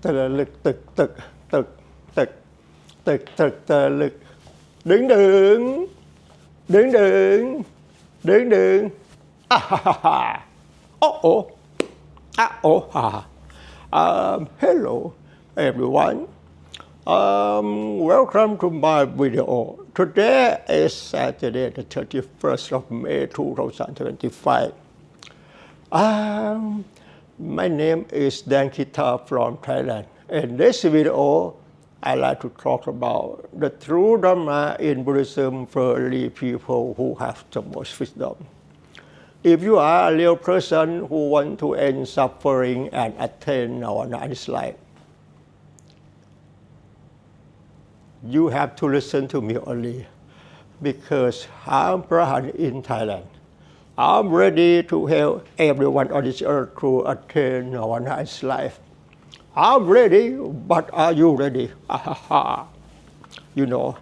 ตะลึกตึกตึกตึกตึกตึกตึกตะลึกดึงดึงดึงดึงดึงดึงฮ่าฮ่าฮ่าโอ้โอ้อ่ะโอ้ฮ่าhello everyone welcome to my video. Today is Saturday the 31st of May 2025. My name is แดง from Thailand. In this video, I like to talk about the true Dharma in Buddhism for early people who have the most wisdom. If you are a real person who want to end suffering and attain Nirvana in this life, you have to listen to me only because I'm Prahan in Thailand. I'm ready to help everyone on this earth to attain Nirvana in this life. I'm ready, but are you ready? You know,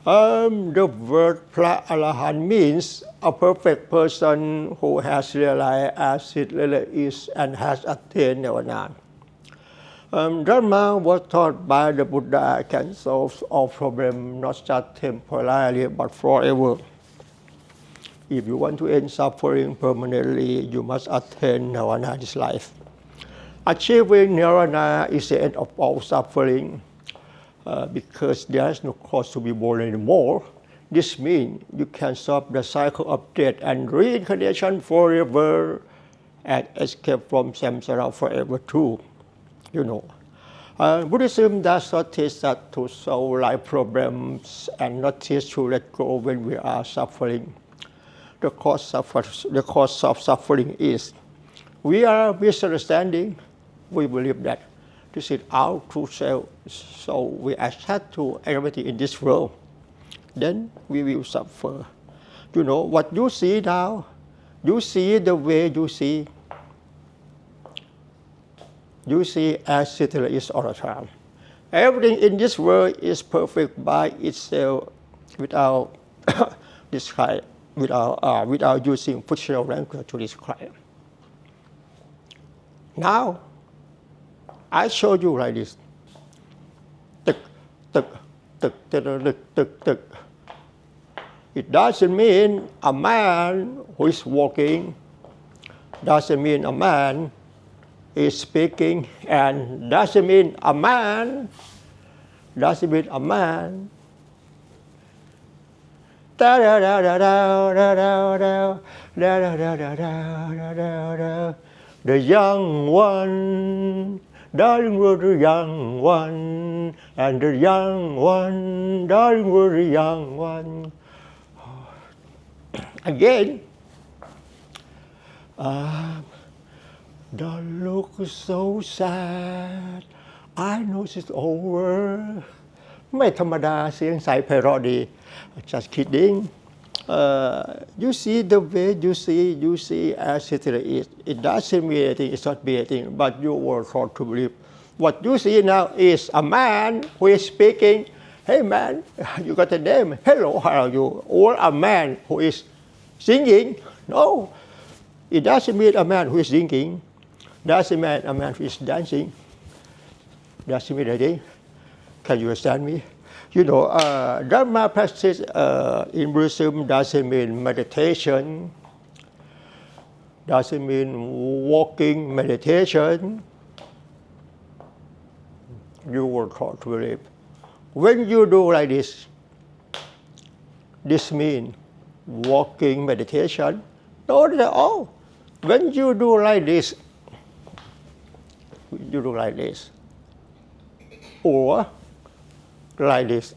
the word Pleae means a perfect person who has realized as it really is and has attained Nirvana. Dharma was taught by the Buddha can solve all problems, not just temporarily, but forever. If you want to end suffering permanently, you must attain Nirvana in this life. Achieving Nirvana is the end of all suffering because there is no cause to be born anymore. This means you can stop the cycle of death and reincarnation forever and escape from samsara forever too. You know, Buddhism does not teach us to solve life problems and not teach to let go when we are suffering. The cause of suffering is we are misunderstanding. We believe that this is our true self, so we attach to everything in this world. Then we will suffer. You know what you see now? You see the way you see. You see as it is all the time. Everything in this world is perfect by itself without describe, without using fictional language to describe. Now, I show you like this. It doesn't mean a man who is walking, doesn't mean a man is speaking, and doesn't mean a man, doesn't mean a man. The young one, darling with the young one, and the young one, darling with the young one. Again, don't look so sad. I know it's over. ไม่ธรรมดาเสียงใสไพเราะดี Just kidding. You see the way you see as it is. It doesn't mean anything. It's not mean anything. But you were taught to believe. What you see now is a man who is speaking. Hey man, you got a name. Hello, how are you? Or a man who is singing. No, it doesn't mean a man who is singing. Doesn't mean a man who is dancing. Doesn't mean anything. Can you understand me? You know, Dharma practice in Buddhism doesn't mean meditation, doesn't mean walking meditation. You were taught to believe. When you do like this means walking meditation. Not at all. When you do like this, or like this.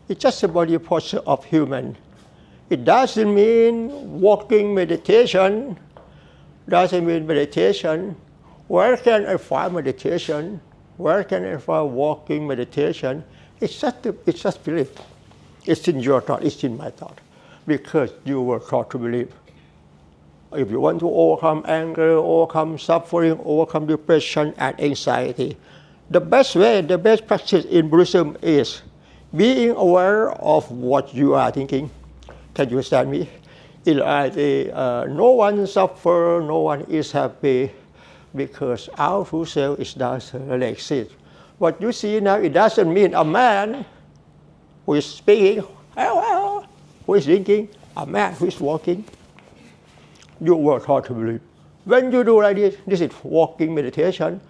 It's just a body posture of human. It doesn't mean walking meditation. Doesn't mean meditation. Where can I find meditation? Where can I find walking meditation? It's just belief. It's in your thought. It's in my thought. Because you were taught to believe. If you want to overcome anger, overcome suffering, overcome depression and anxiety, the best way, the best practice in Buddhism is being aware of what you are thinking. Can you understand me? In reality, no one suffers, no one is happy because our true self is doesn't really exist. What you see now, it doesn't mean a man who is speaking, who is drinking, a man who is walking. You were taught to believe. When you do like this is walking meditation,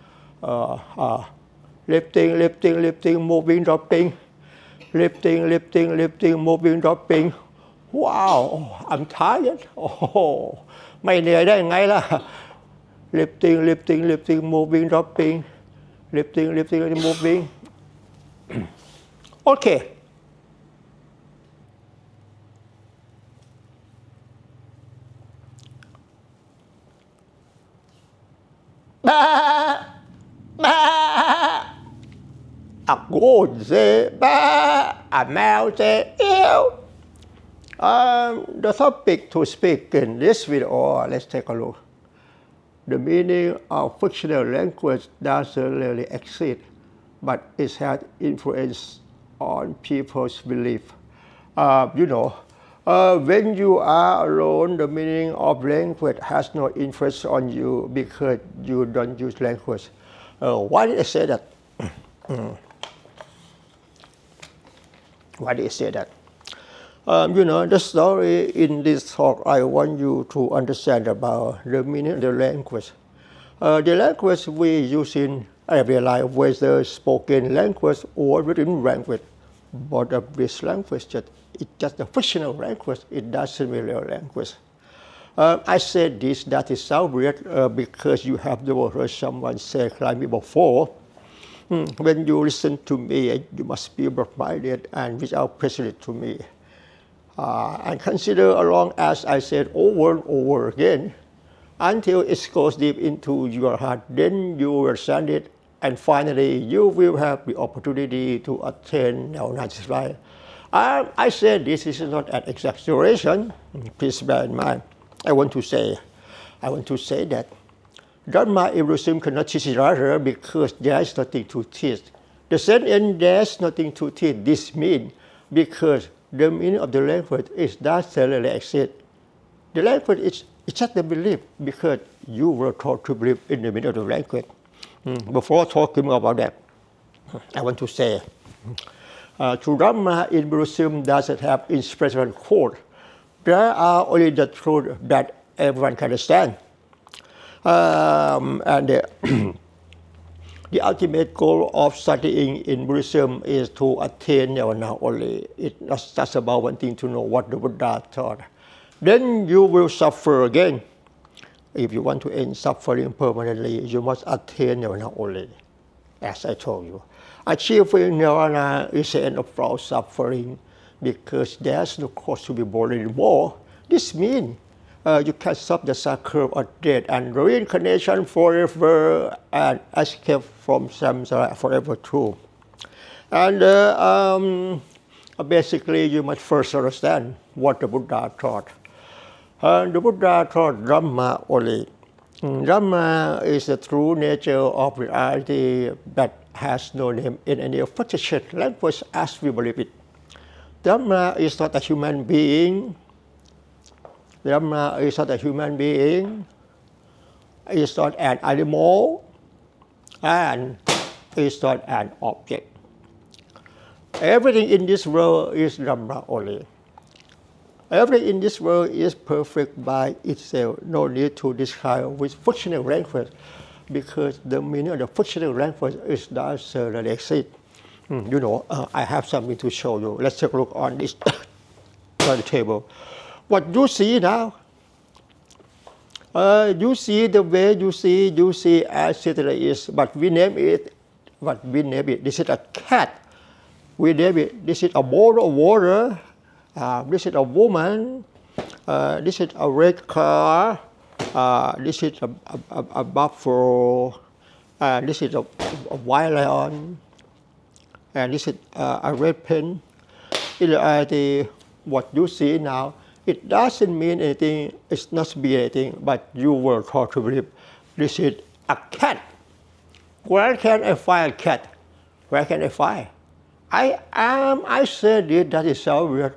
lifting, moving, dropping, lifting, moving, dropping. Wow, I'm tired. ไม่เหนื่อยได้ไงล่ะ lifting, moving, dropping, lifting, moving. Okay. A goat say ba, a mouse say ew. The topic to speak in this video, let's take a look. The meaning of fictional language doesn't really exist, but it has influence on people's belief. When you are alone, the meaning of language has no influence on you because you don't use language. Why did I say that? Why did I say that? The story in this talk, I want you to understand about the meaning of the language. The language we use in everyday life, whether spoken language or written language, both of these languages, it's just a fictional language. It doesn't mean real language. I said this, that is so weird because you have never heard someone say like me before. When you listen to me, you must be broad-minded and without prejudice to me. And consider along as I said over and over again, until it goes deep into your heart, then you will understand it, and finally you will have the opportunity to attain Nirvana life. I said this is not an exaggeration. Please bear in mind. I want to say that Dharma In Buddhism cannot teach each other because there is nothing to teach. The sentence there's nothing to teach. This means because the meaning of the language is doesn't really exist. The language is just a belief because you were taught to believe in the meaning of the language. Before talking about that, I want to say, to Dharma In Buddhism doesn't have inspirational quote. There are only the truth that everyone can understand. And the ultimate goal of studying in Buddhism is to attain Nirvana only. It's not just about wanting to know what the Buddha taught. Then you will suffer again. If you want to end suffering permanently, you must attain Nirvana only, as I told you. Achieving Nirvana is the end of all suffering because there's no cause to be born anymore. This means you can stop the cycle of death and reincarnation forever and escape from samsara forever too. And basically, you must first understand what the Buddha taught. The Buddha taught Dhamma only. Dhamma is the true nature of reality that has no name in any fictional language as we believe it. Dhamma is not a human being. Dhamma is not a human being. It's not an animal. And it's not an object. Everything in this world is Dhamma only. Everything in this world is perfect by itself. No need to describe with fictional language because the meaning of the fictional language is doesn't really exist. I have something to show you. Let's take a look on this on the table. What you see now, you see the way you see as it is, but we name it. This is a cat. We name it. This is a bowl of water. This is a woman. This is a red car. This is a buffalo. This is a white lion. And this is a red pen. In reality, what you see now, it doesn't mean anything. It's not be anything. But you were taught to believe this is a cat. Where can I find a cat? Where can I find? I said it. That is so weird.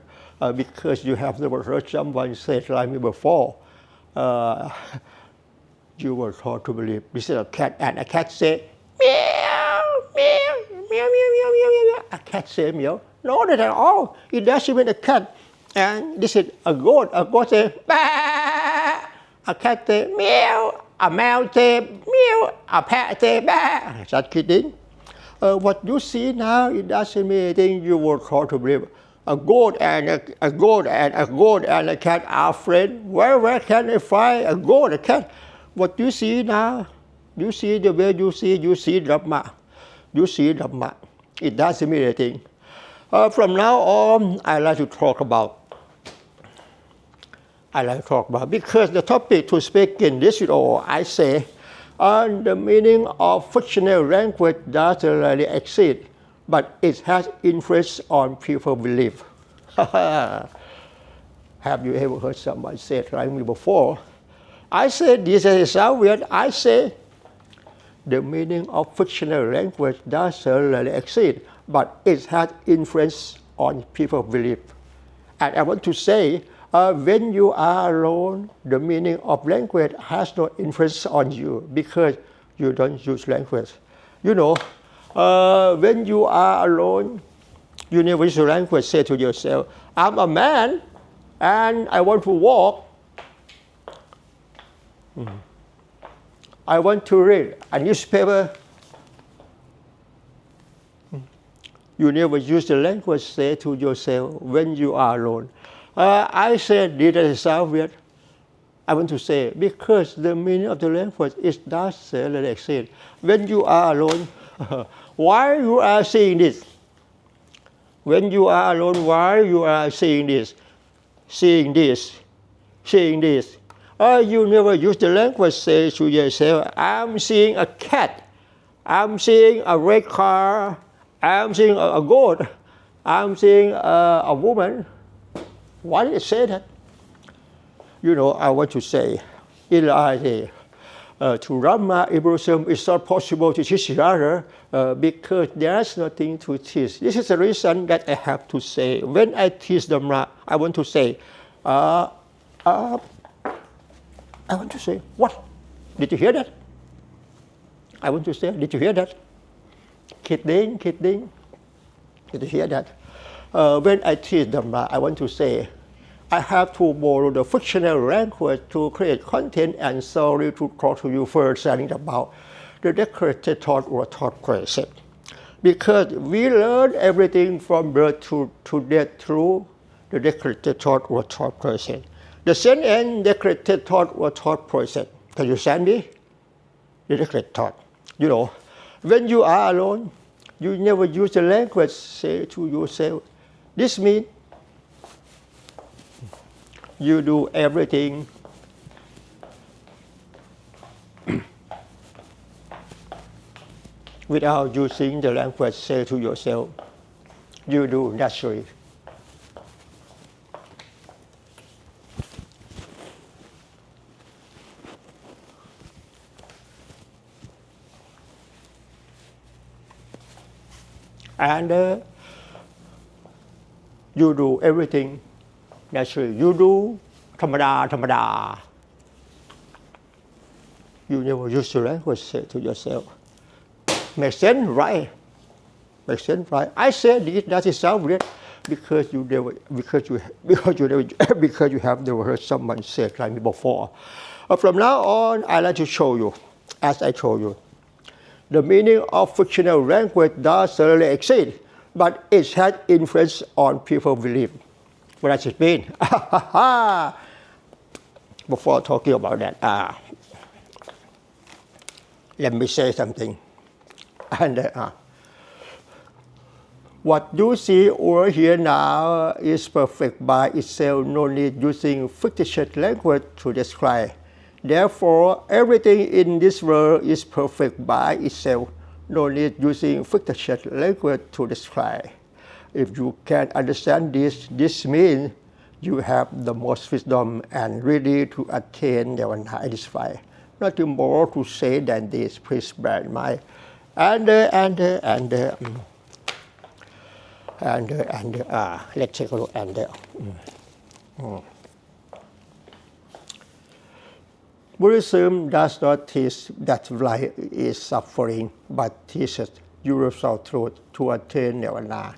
because you have never heard someone say it like me before. You were taught to believe this is a cat, and a cat say meow, meow, meow, meow, meow, meow, meow. A cat say meow. No, not at all. It doesn't mean a cat. And this is a goat. A goat say bah. A cat say meow. A mouse say meow. A pet say bah. Just kidding. What you see now, it doesn't mean anything. You were taught to believe. A goat and a goat and a goat and a cat are friends. Where can I find a goat, a cat? What you see now, you see the way you see Dharma. You see Dharma. It doesn't mean anything. From now on, I like to talk about, because the topic to speak in this video, I say, the meaning of fictional language doesn't really exist, but it has influence on people's belief. Have you ever heard someone say it like me before? I say this is so weird. I say the meaning of fictional language doesn't really exist, but it has influence on people's belief. And I want to say, when you are alone, the meaning of language has no influence on you because you don't use language. You know, when you are alone, you never use language. Say to yourself, I'm a man and I want to walk. I want to read a newspaper. You never use the language. Say to yourself when you are alone. I said, did it sound weird? I want to say, because the meaning of the language is doesn't really exist. When you are alone, why you are seeing this? When you are alone, why you are seeing this? Seeing this? You never use the language. Say to yourself, I'm seeing a cat. I'm seeing a red car. I'm seeing a goat. I'm seeing a woman. Why did it say that? You know, I want to say, in reality, to Dharma In Buddhism, it's not possible to teach each other because there's nothing to teach. This is the reason that I have to say, when I teach Dharma, I want to say, what? Did you hear that? I want to say, did you hear that? Kidding. Did you hear that? When I teach Dharma, I want to say, I have to borrow the fictional language to create content and story to talk to you first about the decorated thought or thought process. Because we learn everything from birth to death through the decorated thought or thought process. The Zen and decorated thought or thought process. Can you understand me? The decorated thought. You know, when you are alone, you never use the language. Say to yourself, this means you do everything without using the language. Say to yourself, you do naturally. And you do everything naturally. You do thamada. You never use the language. Say to yourself, makes sense, right? I said this. That is sound weird because you have never heard someone say it like me before. From now on, I like to show you, as I told you, the meaning of fictional language doesn't really exist, but it has influence on people's belief. What does it mean? Before talking about that, let me say something. And what you see over here now is perfect by itself, no need using fictitious language to describe. Therefore, everything in this world is perfect by itself, no need using fictitious language to describe. If you can understand this means you have the most wisdom and ready to attain Nirvana. Nothing more to say than this, please bear in mind. let's take a look and Buddhism does not teach that life is suffering, but teaches universal truth to attain Nirvana.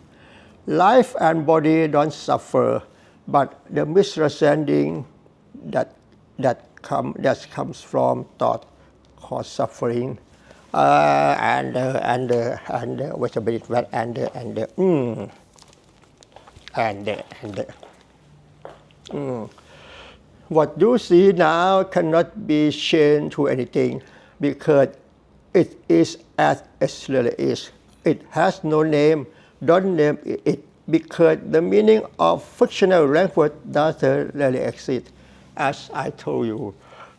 Life and body don't suffer, but the misunderstanding that comes from thought cause suffering. Wait a minute, what you see now cannot be changed to anything because it is as it really is. It has no name. Don't name it because the meaning of fictional language doesn't really exist. As I told you,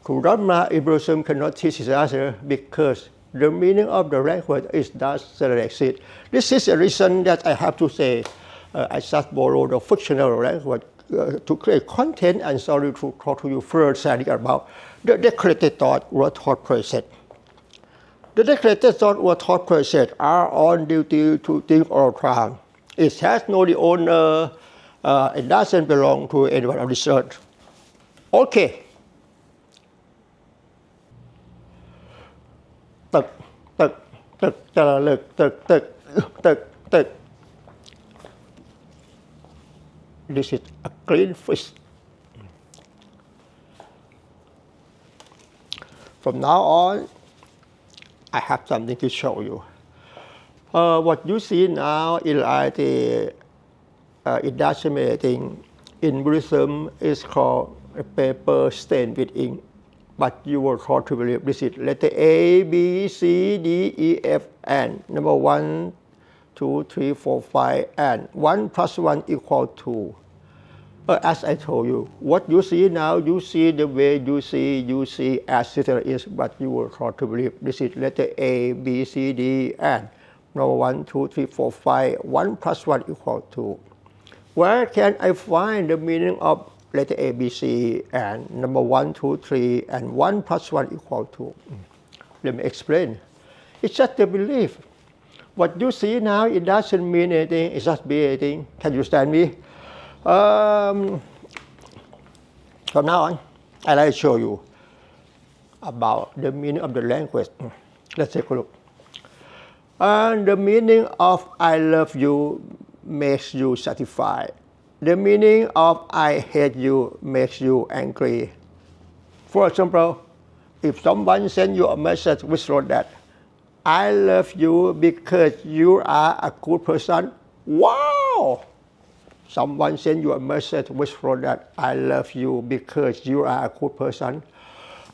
Dharma In Buddhism cannot teach each other because the meaning of the language doesn't really exist. This is a reason that I have to say I just borrow the fictional language to create content and sorry to talk to you further about the decorated thought or thought process. The decorated thought or thought process are on duty to think all the time. It has no the owner. It doesn't belong to anyone on this earth. Okay. This is a clean fish. From now on, I have something to show you. What you see now in reality, it doesn't mean anything. In Buddhism, it's called a paper stained with ink. But you were taught to believe this is letter A, B, C, D, E, F, and number 1, 2, 3, 4, 5, and 1 plus 1 equal 2. As I told you, what you see now, you see the way you see as it is, but you were taught to believe this is letter A, B, C, D, and number 1, 2, 3, 4, 5, 1 plus 1 equal 2. Where can I find the meaning of letter A, B, C, and number 1, 2, 3, and 1 plus 1 equal 2? Let me explain. It's just a belief. What you see now, it doesn't mean anything, it just be anything. Can you understand me? From now on, I'd like to show you about the meaning of the language. Let's take a look. The meaning of I love you makes you satisfied. The meaning of I hate you makes you angry. For example, if someone sends you a message which wrote that, I love you because you are a good person. Wow! Someone sends you a message which wrote that, I love you because you are a good person.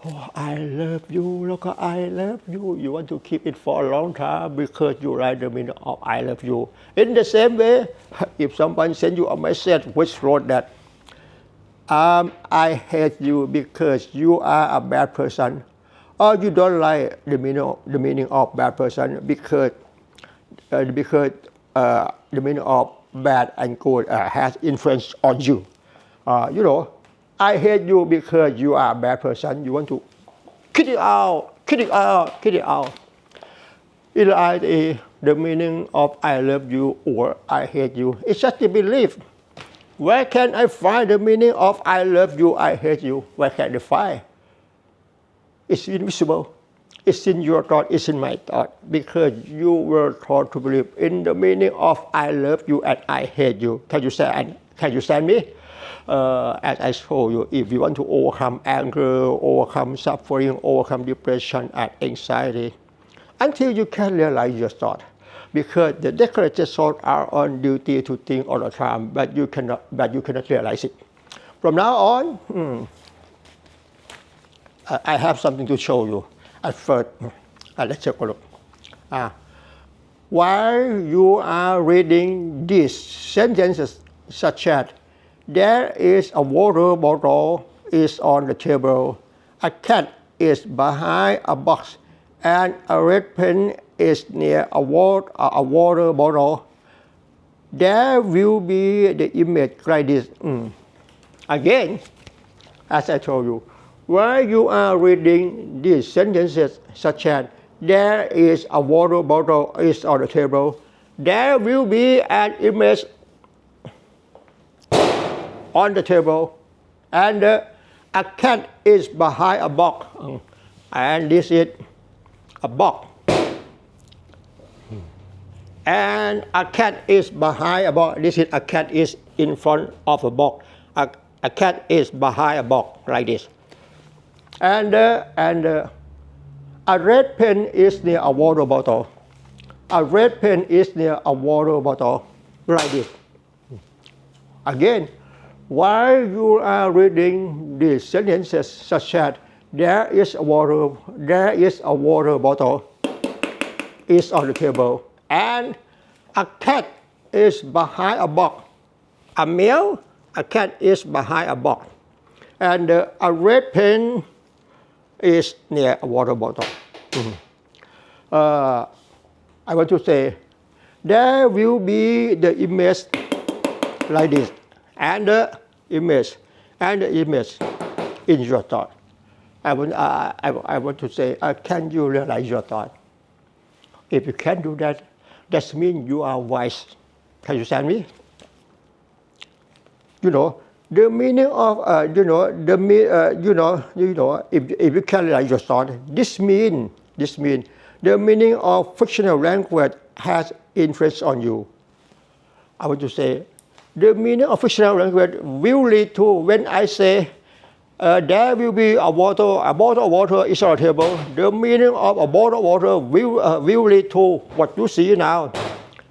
Oh, I love you, look, I love you. You want to keep it for a long time because you write the meaning of I love you. In the same way, if someone sends you a message which wrote that, I hate you because you are a bad person, or you don't like the meaning of bad person because the meaning of bad and good has influence on you. I hate you because you are a bad person. You want to kick it out. In reality, the meaning of I love you or I hate you, it's just a belief. Where can I find the meaning of I love you, I hate you? Where can I find? It's invisible. It's in your thought, it's in my thought, because you were taught to believe in the meaning of I love you and I hate you. Can you stand me? As I told you, if you want to overcome anger, overcome suffering, overcome depression and anxiety, until you can realize your thought, because the decorated thoughts are on duty to think all the time, but you cannot realize it. From now on, I have something to show you. At first, let's take a look. While you are reading these sentences, such as there is a water bottle is on the table, a cat is behind a box, and a red pen is near a water bottle, there will be the image like this. Again, as I told you, while you are reading these sentences, such as there is a water bottle is on the table, there will be an image on the table, and a cat is behind a box, and this is a box. And a cat is behind a box. This is a cat is in front of a box. A cat is behind a box like this. And a red pen is near a water bottle. A red pen is near a water bottle like this. Again, while you are reading these sentences such as there is a water bottle is on the table, and a cat is behind a box. A cat is behind a box, and a red pen is near a water bottle. I want to say there will be the image like this, and the image in your thought. I want to say, can you realize your thought? If you can do that, that means you are wise. Can you understand me? The meaning of if you can realize your thought, this mean the meaning of fictional language has influence on you. I want to say, the meaning of fictional language will lead to when I say there will be a bottle of water is on the table. The meaning of a bottle of water will lead to what you see now,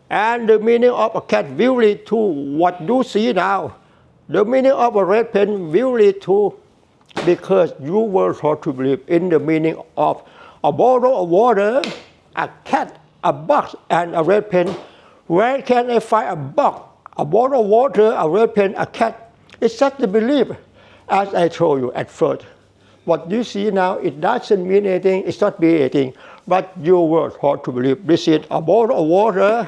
and the meaning of a cat will lead to what you see now. The meaning of a red pen will lead to, because you were taught to believe in the meaning of a bottle of water, a cat, a box, and a red pen. Where can I find a box, a bottle of water, a red pen, a cat? It's such a belief. As I told you at first, what you see now, it doesn't mean anything, it's not mean anything, but you were taught to believe this is a bottle of water,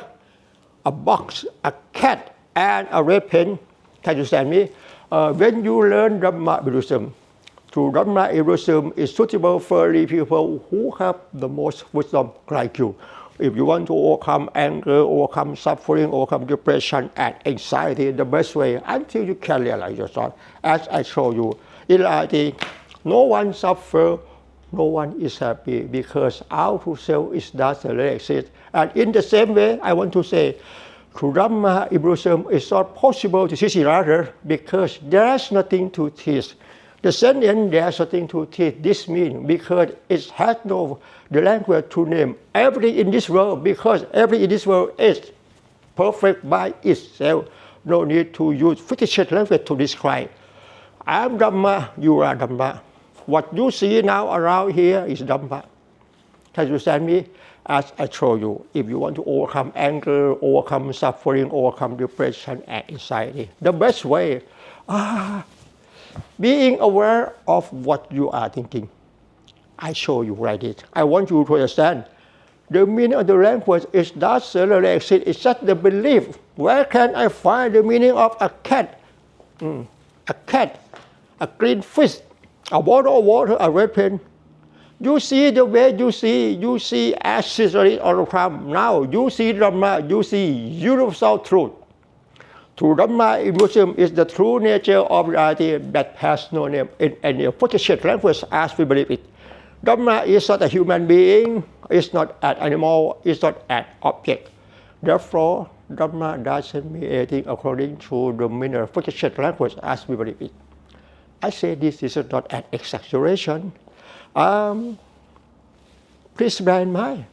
a box, a cat, and a red pen. Can you understand me? When you learn Dharma Buddhism, through Dharma In Buddhism is suitable for the people who have the most wisdom like you. If you want to overcome anger, overcome suffering, overcome depression and anxiety, the best way until you can realize your thought. As I showed you, in reality, no one suffers, no one is happy, because our true self is doesn't really exist. And in the same way, I want to say, through Dharma In Buddhism, it's not possible to teach each other because there's nothing to teach. The sentence, there's nothing to teach. This means because it has no the language to name everything in this world, because everything in this world is perfect by itself. No need to use fictitious language to describe. I'm Dhamma, you are Dhamma. What you see now around here is Dhamma. Can you understand me? As I told you, if you want to overcome anger, overcome suffering, overcome depression and anxiety, the best way, being aware of what you are thinking. I show you like it. I want you to understand. The meaning of the language is doesn't really exist. It's just the belief. Where can I find the meaning of a cat? A cat, a green fish, a bottle of water, a red pen. You see the way you see accessories all the time. Now you see Dhamma, you see universal truth. True Dhamma In Buddhism is the true nature of reality that has no name in any fictitious language as we believe it. Dhamma is not a human being, it's not an animal, it's not an object. Therefore, Dhamma doesn't mean anything according to the meaning of fictitious language as we believe it. I say this is not an exaggeration. Please bear in mind,